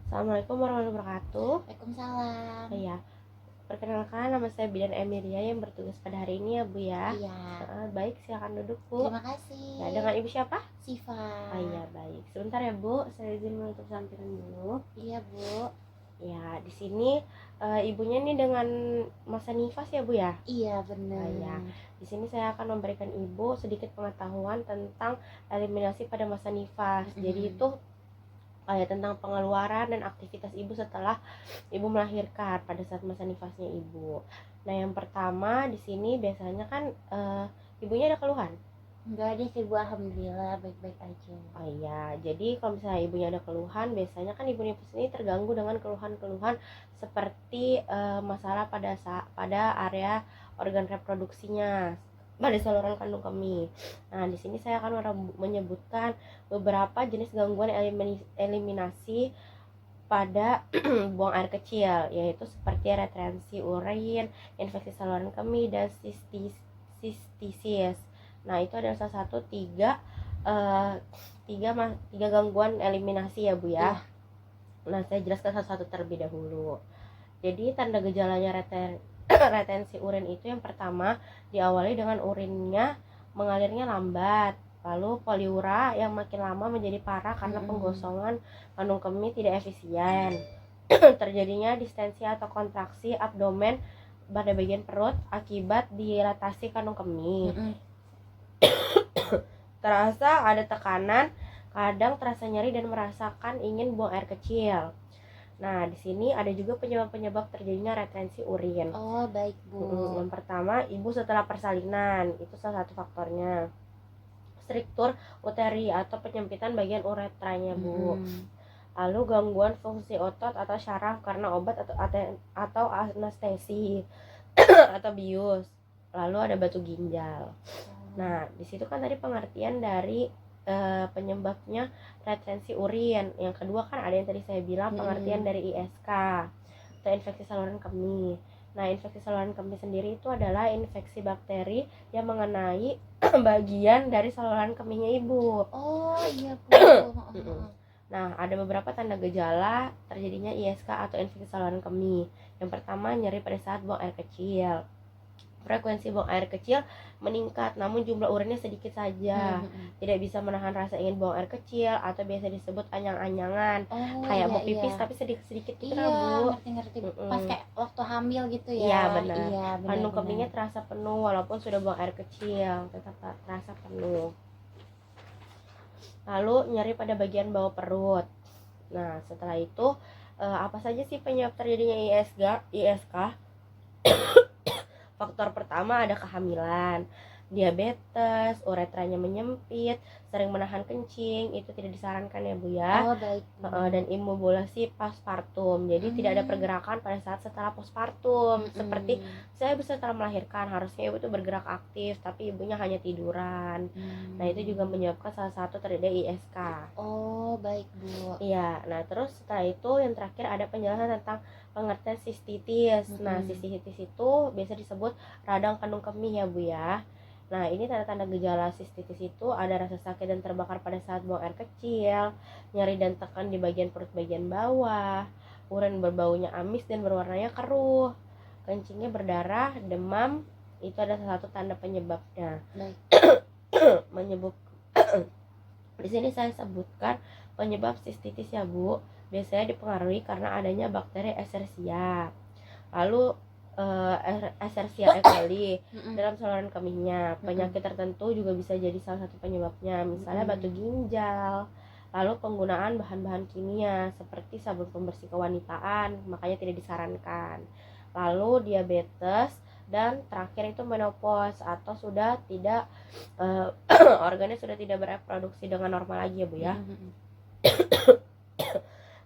Assalamualaikum warahmatullahi wabarakatuh. Waalaikumsalam. Iya, perkenalkan nama saya Bidan Emilia yang bertugas pada hari ini ya Bu ya. Iya. Baik, silakan duduk Bu. Terima kasih. Ya, dengan Ibu siapa? Siva. Iya, baik. Sebentar ya Bu, saya izin menutup sampingan dulu. Iya Bu. Ya, di sini ibunya ini dengan masa nifas ya Bu ya. Iya benar. Ya, di sini saya akan memberikan Ibu sedikit pengetahuan tentang eliminasi pada masa nifas. Jadi itu kayak tentang pengeluaran dan aktivitas ibu setelah ibu melahirkan pada saat masa nifasnya ibu. Nah, yang pertama di sini biasanya kan ibunya ada keluhan? Enggak deh sih Bu, alhamdulillah baik-baik aja. Oh iya, jadi kalau misalnya ibunya ada keluhan, biasanya kan ibu nifas ini terganggu dengan keluhan-keluhan seperti masalah pada area organ reproduksinya, pada saluran kandung kemih. Nah, di sini saya akan menyebutkan beberapa jenis gangguan eliminasi pada buang air kecil, yaitu seperti retensi urin, infeksi saluran kemih, dan sistisis. Nah, itu adalah salah satu tiga gangguan eliminasi ya Bu ya. Nah, saya jelaskan satu-satu terlebih dahulu. Jadi tanda gejalanya retensi urin itu yang pertama diawali dengan urinnya mengalirnya lambat, lalu poliura yang makin lama menjadi parah karena penggosongan kandung kemih tidak efisien, terjadinya distensi atau kontraksi abdomen pada bagian perut akibat dilatasi kandung kemih, terasa ada tekanan, kadang terasa nyeri dan merasakan ingin buang air kecil. Nah, di sini ada juga penyebab-penyebab terjadinya retensi urin. Oh, baik Bu. Yang pertama, ibu setelah persalinan, itu salah satu faktornya. Struktur uteri atau penyempitan bagian uretranya, Bu. Lalu gangguan fungsi otot atau syaraf karena obat atau anestesi atau bius. Lalu ada batu ginjal. Nah, di situ kan tadi pengertian dari penyebabnya retensi urin. Yang kedua kan ada yang tadi saya bilang pengertian dari ISK atau infeksi saluran kemih. Nah, infeksi saluran kemih sendiri itu adalah infeksi bakteri yang mengenai bagian dari saluran kemihnya ibu. Oh iya Bu. Nah, ada beberapa tanda gejala terjadinya ISK atau infeksi saluran kemih. Yang pertama, nyeri pada saat buang air kecil. Frekuensi buang air kecil meningkat, namun jumlah urinnya sedikit saja. Tidak bisa menahan rasa ingin buang air kecil atau biasa disebut anyang-anyangan. Kayak mau pipis tapi sedikit-sedikit gitu Bu. Ngerti. Pas kayak waktu hamil gitu ya. Iya benar. Iya, Kandung kemihnya terasa penuh walaupun sudah buang air kecil, tetap terasa penuh. Lalu nyeri pada bagian bawah perut. Nah, setelah itu apa saja sih penyebab terjadinya ISK? Faktor pertama ada kehamilan, diabetes, uretranya menyempit, sering menahan kencing, itu tidak disarankan ya Bu ya. Oh baik. Dan imbulasi postpartum, jadi tidak ada pergerakan pada saat setelah postpartum. Seperti saya bisa setelah melahirkan, harusnya ibu tuh bergerak aktif, tapi ibunya hanya tiduran. Nah, itu juga menyebabkan salah satu terjadi ISK. Oh baik Bu. Iya, nah terus setelah itu yang terakhir ada penjelasan tentang pengertian sistitis. Nah, sistitis itu biasa disebut radang kandung kemih ya Bu ya. Nah, ini tanda-tanda gejala sistitis itu ada rasa sakit dan terbakar pada saat buang air kecil, nyeri dan tekan di bagian perut bagian bawah, urin berbaunya amis dan berwarnanya keruh, kencingnya berdarah, demam, itu ada salah satu tanda penyebabnya. Menyebut di sini saya sebutkan penyebab sistitis ya Bu, biasanya dipengaruhi karena adanya bakteri Escherichia. Lalu Escherichia E. coli dalam saluran kemihnya. Penyakit tertentu juga bisa jadi salah satu penyebabnya, misalnya batu ginjal. Lalu penggunaan bahan-bahan kimia seperti sabun pembersih kewanitaan, makanya tidak disarankan. Lalu diabetes, dan terakhir itu menopause atau sudah tidak organnya sudah tidak bereproduksi dengan normal lagi ya Bu ya.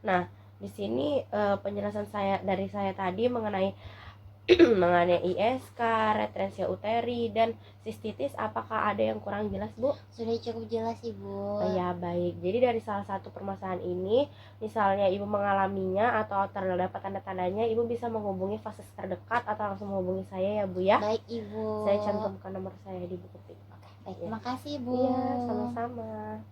Nah, di sini penjelasan dari saya tadi mengenai ISK, retensi uteri, dan sistitis, apakah ada yang kurang jelas Bu? Sudah cukup jelas Ibu. Ya baik, jadi dari salah satu permasalahan ini, misalnya Ibu mengalaminya atau terdapat tanda-tandanya, Ibu bisa menghubungi fasilitas terdekat atau langsung menghubungi saya ya Bu ya. Baik Ibu. Saya cantumkan nomor saya di buku ketik. Baik, terima kasih Bu. Iya, sama-sama.